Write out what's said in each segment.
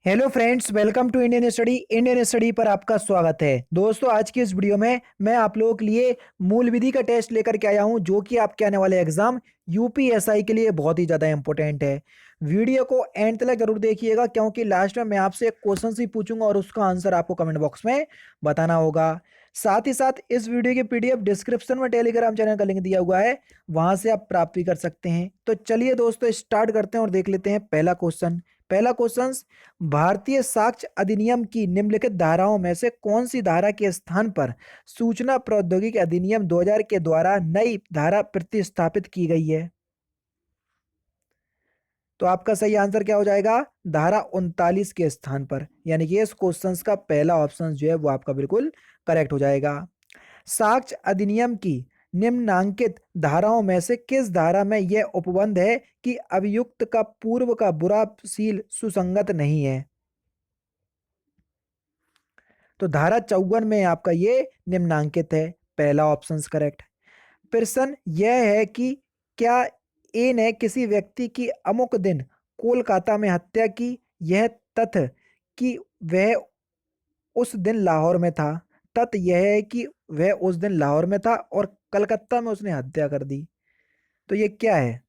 Hello friends, welcome to Indian study पर आपका स्वागत है। दोस्तों, आज की इस वीडियो में मैं आप लोगों के लिए मूल विधि का टेस्ट लेकर के आया हूं, जो कि आपके आने वाले एग्जाम यूपीएसआई के लिए बहुत ही ज़्यादा इंपॉर्टेंट है। वीडियो को एंड तक जरूर देखिएगा, क्योंकि लास्ट में मैं आपसे एक क्वेश्चन ही पूछूंगा और उसका आंसर आपको कमेंट बॉक्स में बताना होगा। साथ ही साथ इस वीडियो की पीडीएफ डिस्क्रिप्शन में टेलीग्राम चैनल का लिंक दिया हुआ है, वहां से आप प्राप्त भी कर सकते हैं। तो चलिए दोस्तों, स्टार्ट करते हैं और देख लेते हैं पहला क्वेश्चन। पहला क्वेश्चन, भारतीय साक्ष्य अधिनियम की निम्नलिखित धाराओं में से कौन सी धारा के स्थान पर सूचना प्रौद्योगिकी अधिनियम 2000 के द्वारा नई धारा प्रतिस्थापित की गई है? तो आपका सही आंसर क्या हो जाएगा? धारा 39 के स्थान पर, यानी कि इस क्वेश्चन का पहला ऑप्शन जो है वो आपका बिल्कुल करेक्ट हो जाएगा। साक्ष्य अधिनियम की निम्नांकित धाराओं में से किस धारा में यह उपबंध है कि अभियुक्त का पूर्व का बुरा सील सुसंगत नहीं है? तो धारा 54 में आपका ये निम्नांकित है, पहला ऑप्शन करेक्ट। प्रश्न यह है कि क्या ए ने किसी व्यक्ति की अमुक दिन कोलकाता में हत्या की, यह तथ्य कि वह उस दिन लाहौर में था। तथ्य यह है कि वह उस दिन लाहौर में था और कलकत्ता में उसने हत्या कर दी। तो ये क्या है?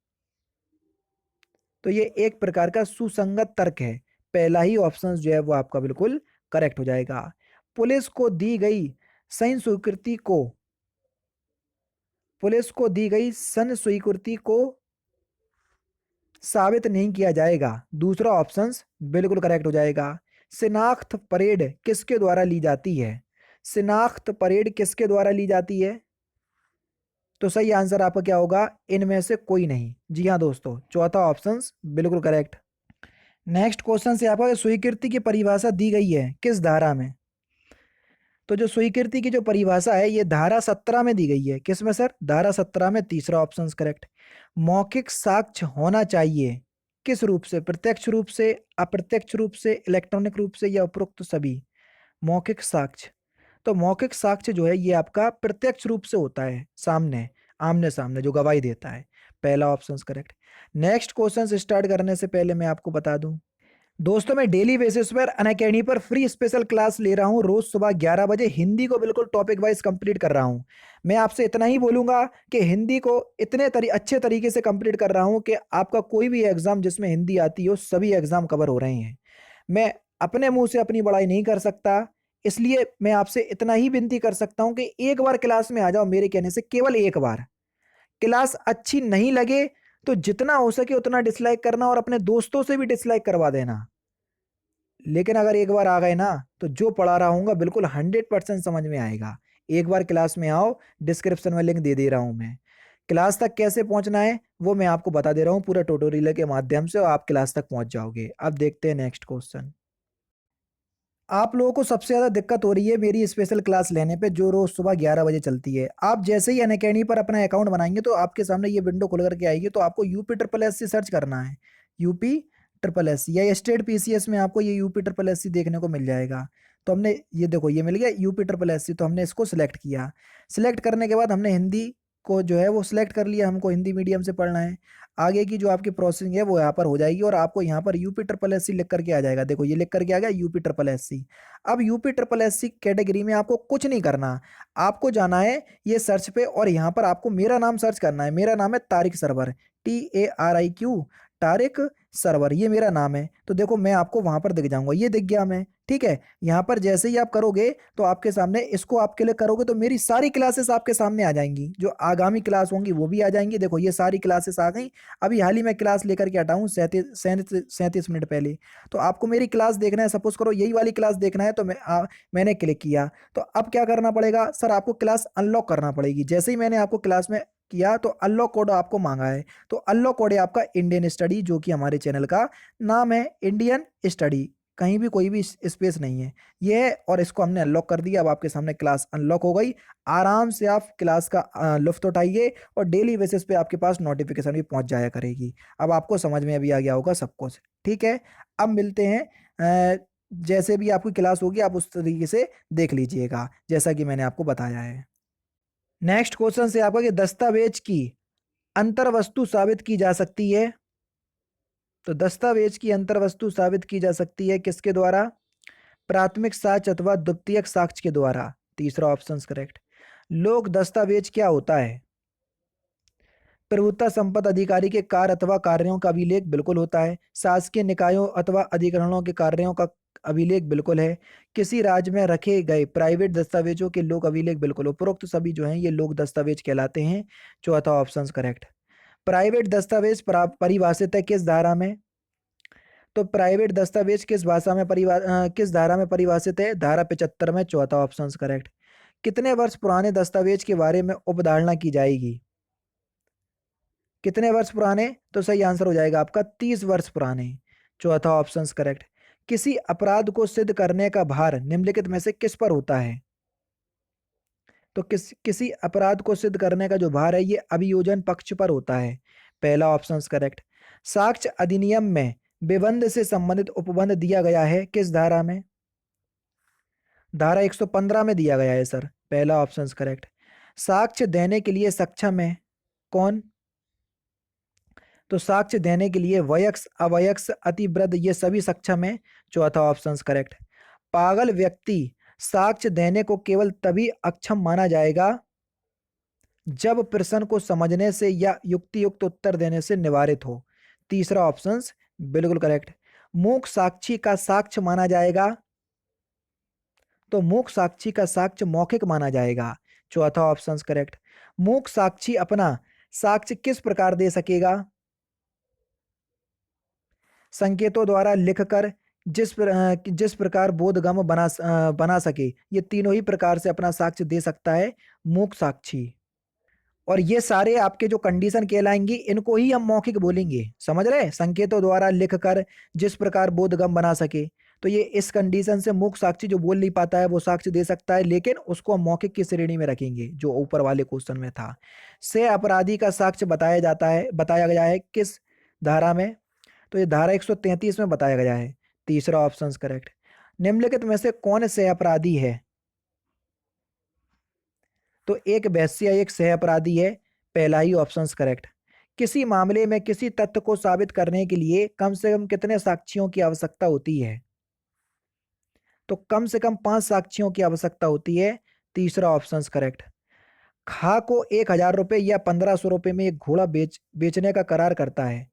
तो ये एक प्रकार का सुसंगत तर्क है। पहला ही ऑप्शन जो है वो आपका बिल्कुल करेक्ट हो जाएगा। पुलिस को दी गई सही स्वीकृति को पुलिस को दी गई सन स्वीकृति को साबित नहीं किया जाएगा, दूसरा ऑप्शन बिल्कुल करेक्ट हो जाएगा। शिनाख्त परेड किसके द्वारा ली जाती है? शिनाख्त परेड किसके द्वारा ली जाती है? तो सही आंसर आपका क्या होगा? इनमें से कोई नहीं। जी हाँ दोस्तों, चौथा ऑप्शन बिल्कुल करेक्ट। नेक्स्ट क्वेश्चन से आपका स्वीकृति की परिभाषा दी गई है किस धारा में? तो जो स्वीकृति की जो परिभाषा है ये धारा 17 में दी गई है। किस में सर? धारा 17 में, तीसरा ऑप्शन करेक्ट। मौखिक साक्ष्य होना चाहिए किस रूप से? प्रत्यक्ष रूप से, अप्रत्यक्ष रूप से, इलेक्ट्रॉनिक रूप से, या उपरोक्त सभी? मौखिक साक्ष्य, तो मौखिक साक्ष्य जो है ये आपका प्रत्यक्ष रूप से होता है, सामने आमने सामने जो गवाही देता है। पहला option correct. Next question start करने से पहले मैं आपको बता दूं, दोस्तों मैं डेली बेसिस पर अनअकैडमी पर फ्री स्पेशल क्लास ले रहा हूं, रोज सुबह 11 बजे। हिंदी को बिल्कुल टॉपिक वाइज कंप्लीट कर रहा हूं। मैं आपसे इतना ही बोलूंगा कि हिंदी को इतने अच्छे तरीके से कंप्लीट कर रहा हूं कि आपका कोई भी एग्जाम जिसमें हिंदी आती हो, सभी एग्जाम कवर हो रहे हैं। मैं अपने मुंह से अपनी बड़ाई नहीं कर सकता, इसलिए मैं आपसे इतना ही विनती कर सकता हूं कि एक बार क्लास में आ जाओ मेरे कहने से, केवल एक बार। क्लास अच्छी नहीं लगे तो जितना हो सके उतना डिसलाइक करना और अपने दोस्तों से भी डिसलाइक करवा देना। लेकिन अगर एक बार आ गए ना, तो जो पढ़ा रहा हूँ बिल्कुल 100% समझ में आएगा। एक बार क्लास में आओ, डिस्क्रिप्शन में लिंक दे दे रहा हूँ मैं। क्लास तक कैसे पहुंचना है वो मैं आपको बता दे रहा हूँ पूरा ट्यूटोरियल के माध्यम से, और आप क्लास तक पहुंच जाओगे। अब देखते हैं नेक्स्ट क्वेश्चन। आप लोगों को सबसे ज़्यादा दिक्कत हो रही है मेरी स्पेशल क्लास लेने पे, जो रोज़ सुबह 11 बजे चलती है। आप जैसे ही अनअकैडमी पर अपना अकाउंट बनाएंगे तो आपके सामने ये विंडो खुल करके आएगी, तो आपको UP triple S C search करना है। यूपी ट्रिपल एस सी या स्टेट पीसीएस में आपको ये यूपी ट्रिपल एस सी देखने को मिल जाएगा। तो हमने ये देखो, ये मिल गया यूपी ट्रिपल एस सी, तो हमने इसको सिलेक्ट किया। सिलेक्ट करने के बाद हमने हिंदी को जो है वो सिलेक्ट कर लिया, हमको हिंदी मीडियम से पढ़ना है। आगे की जो आपकी प्रोसेसिंग है वो यहाँ पर हो जाएगी और आपको यहाँ पर यूपी ट्रिपल एस सी लिख करके आ जाएगा। देखो ये लिख करके आ गया यूपी ट्रिपल एस सी। अब UP triple S C category में आपको कुछ नहीं करना, आपको जाना है ये सर्च पे और यहाँ पर आपको मेरा नाम सर्च करना है। मेरा नाम है तारिक सरवर, TARIQ, तारिक सरवर, ये मेरा नाम है। तो देखो मैं आपको वहां पर दिख जाऊंगा, ये दिख गया मैं, ठीक है। यहाँ पर जैसे ही आप करोगे तो आपके सामने, इसको आप क्लिक करोगे तो मेरी सारी क्लासेस आपके सामने आ जाएंगी, जो आगामी क्लास होंगी वो भी आ जाएंगी। देखो ये सारी क्लासेस आ गई। अभी हाल ही में क्लास लेकर के हटा हूँ 37 मिनट पहले। तो आपको मेरी क्लास देखना है, सपोज करो यही वाली क्लास देखना है, तो मैंने क्लिक किया। तो अब क्या करना पड़ेगा सर? आपको क्लास अनलॉक करना पड़ेगी। जैसे ही मैंने आपको क्लास में किया तो अनलॉक कोड आपको मांगा है। तो अनलॉक कोड है आपका इंडियन स्टडी, जो कि हमारे चैनल का नाम है इंडियन स्टडी, कहीं भी कोई भी स्पेस नहीं है ये है। और इसको हमने अनलॉक कर दिया। अब आपके सामने क्लास अनलॉक हो गई। आराम से आप क्लास का लुफ्त उठाइए और डेली बेसिस पे आपके पास नोटिफिकेशन भी पहुंच जाया करेगी। अब आपको समझ में अभी आ गया होगा सब कुछ, ठीक है। अब मिलते हैं, जैसे भी आपकी क्लास होगी आप उस तरीके से देख लीजिएगा, जैसा कि मैंने आपको बताया है। नेक्स्ट क्वेश्चन से आपका कि दस्तावेज की अंतर वस्तु साबित की जा सकती है। तो दस्तावेज की अंतर्वस्तु साबित की जा सकती है किसके द्वारा? प्राथमिक साक्ष्य अथवा द्वितीयक साक्ष्य के द्वारा। तीसरा ऑप्शन करेक्ट। लोक दस्तावेज क्या होता है? प्रभुता संपन्न अधिकारी के कार्य अथवा कार्यों का अभिलेख बिल्कुल होता है। शासकीय निकायों अथवा अधिकरणों के कार्यों का अभिलेख बिल्कुल है। किसी राज्य में रखे गए प्राइवेट दस्तावेजों के लोक अभिलेख बिल्कुल। उपरोक्त सभी जो हैं ये लोक दस्तावेज कहलाते हैं। चौथा ऑप्शन करेक्ट। प्राइवेट दस्तावेज परिभाषित है किस धारा में? तो प्राइवेट दस्तावेज किस भाषा में किस धारा में परिभाषित है? धारा 75 में। चौथा ऑप्शन करेक्ट। कितने वर्ष पुराने दस्तावेज के बारे में उपधारणा की जाएगी? कितने वर्ष पुराने? तो सही आंसर हो जाएगा आपका 30 वर्ष पुराने। चौथा ऑप्शन करेक्ट। किसी अपराध को सिद्ध करने का भार निम्नलिखित में से किस पर होता है? तो किसी अपराध को सिद्ध करने का जो भार है ये अभियोजन पक्ष पर होता है। पहला ऑप्शन करेक्ट। साक्ष्य अधिनियम में विबंध से संबंधित उपबंध दिया गया है किस धारा में? धारा 115 में दिया गया है सर। पहला ऑप्शन करेक्ट। साक्ष्य देने के लिए सक्षम है कौन? तो साक्ष्य देने के लिए वयस्क, अवयस्क, अतिवृद्ध ये सभी सक्षम है। चौथा ऑप्शन करेक्ट। पागल व्यक्ति साक्ष्य देने को केवल तभी अक्षम माना जाएगा जब प्रश्न को समझने से या युक्ति युक्त उत्तर देने से निवारित हो। तीसरा ऑप्शन बिल्कुल करेक्ट। मूक साक्षी का साक्ष्य माना जाएगा, तो मूक साक्षी का साक्ष्य मौखिक माना जाएगा। चौथा ऑप्शन करेक्ट। मूक साक्षी अपना साक्ष्य किस प्रकार दे सकेगा? संकेतों द्वारा लिखकर, जिस प्रकार बोधगम्य बना सके। ये तीनों ही प्रकार से अपना साक्ष्य दे सकता है मूक साक्षी। और ये सारे आपके जो कंडीशन कहलाएंगी इनको ही हम मौखिक बोलेंगे। समझ रहे? संकेतों द्वारा लिखकर, जिस प्रकार बोधगम्य बना सके। तो ये इस कंडीशन से मूक साक्षी जो बोल नहीं पाता है वो साक्ष्य दे सकता है, लेकिन उसको हम मौखिक की श्रेणी में रखेंगे जो ऊपर वाले क्वेश्चन में था। से अपराधी का साक्ष्य बताया गया है किस धारा में? तो ये धारा 133 में बताया गया है। तीसरा ऑप्शन करेक्ट। निम्नलिखित में से कौन सह अपराधी है? तो एक वेश्या एक सह अपराधी है। पहला ही ऑप्शन करेक्ट। किसी मामले में किसी तथ्य को साबित करने के लिए कम से कम कितने साक्ष्यों की आवश्यकता होती है? तो कम से कम 5 साक्ष्यों की आवश्यकता होती है। तीसरा ऑप्शन करेक्ट। खा को 1,000 रुपये या 1,500 रुपये में एक घोड़ा बेचने का करार करता है।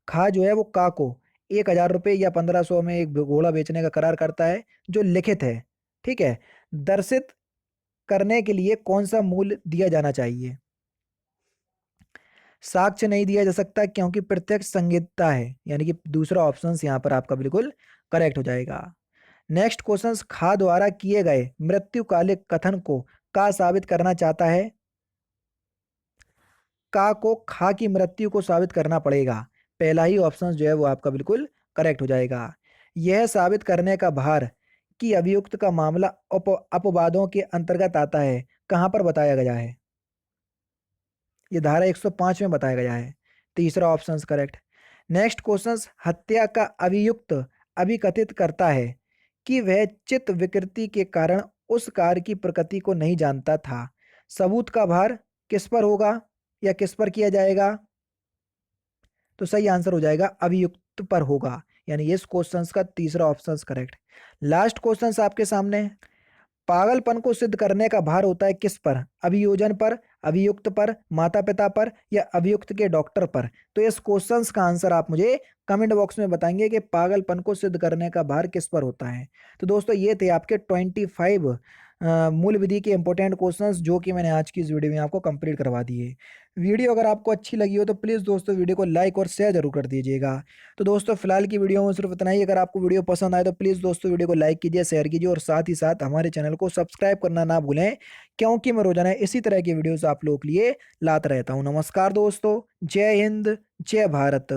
खा जो है वो का को 1,000 रुपये या 1,500 में एक घोड़ा बेचने का करार करता है जो लिखित है। ठीक है। दर्शित करने के लिए कौन सा मूल्य दिया जाना चाहिए? साक्ष्य नहीं दिया जा सकता क्योंकि प्रत्यक्ष संगीतता है, यानी कि दूसरा ऑप्शन यहाँ पर आपका बिल्कुल करेक्ट हो जाएगा। Next question. खा द्वारा किए गए मृत्युकालिक कथन को का साबित करना चाहता है? का को खा की मृत्यु को साबित करना पड़ेगा। पहला ही ऑप्शन जो है वो आपका बिल्कुल करेक्ट हो जाएगा। यह साबित करने का भार कि अभियुक्त का मामला अपवादों के अंतर्गत आता है कहां पर बताया गया है? ये धारा 105 में बताया गया है। तीसरा ऑप्शन करेक्ट। Next question. हत्या का अभियुक्त अभिकथित करता है कि वह चित्त विकृति के कारण उस कार्य की प्रकृति को नहीं जानता था। सबूत का भार किस पर होगा या किस पर किया जाएगा? तो सही आंसर हो जाएगा अभियुक्त पर होगा, यानी इस क्वेश्चन का तीसरा ऑप्शन करेक्ट। लास्ट क्वेश्चन आपके सामने। पागलपन को सिद्ध करने का भार होता है किस पर? अभियोजन पर, अभियुक्त पर, माता पिता पर या अभियुक्त के डॉक्टर पर? तो इस क्वेश्चन का आंसर आप मुझे कमेंट बॉक्स में बताएंगे कि पागलपन को सिद्ध करने का भार किस पर होता है। तो दोस्तों ये थे आपके 25 मूल विधि के इंपॉर्टेंट क्वेश्चंस जो कि मैंने आज की इस वीडियो में आपको कंप्लीट करवा दिए। वीडियो अगर आपको अच्छी लगी हो तो प्लीज़ दोस्तों वीडियो को लाइक और शेयर जरूर कर दीजिएगा। तो दोस्तों फिलहाल की वीडियो में सिर्फ इतना ही। अगर आपको वीडियो पसंद आए तो प्लीज़ दोस्तों वीडियो को लाइक कीजिए, शेयर कीजिए और साथ ही साथ हमारे चैनल को सब्सक्राइब करना ना भूलें, क्योंकि मैं रोजाना इसी तरह की वीडियोज़ आप लोगों के लिए लाता रहता हूँ। नमस्कार दोस्तों, जय हिंद, जय भारत।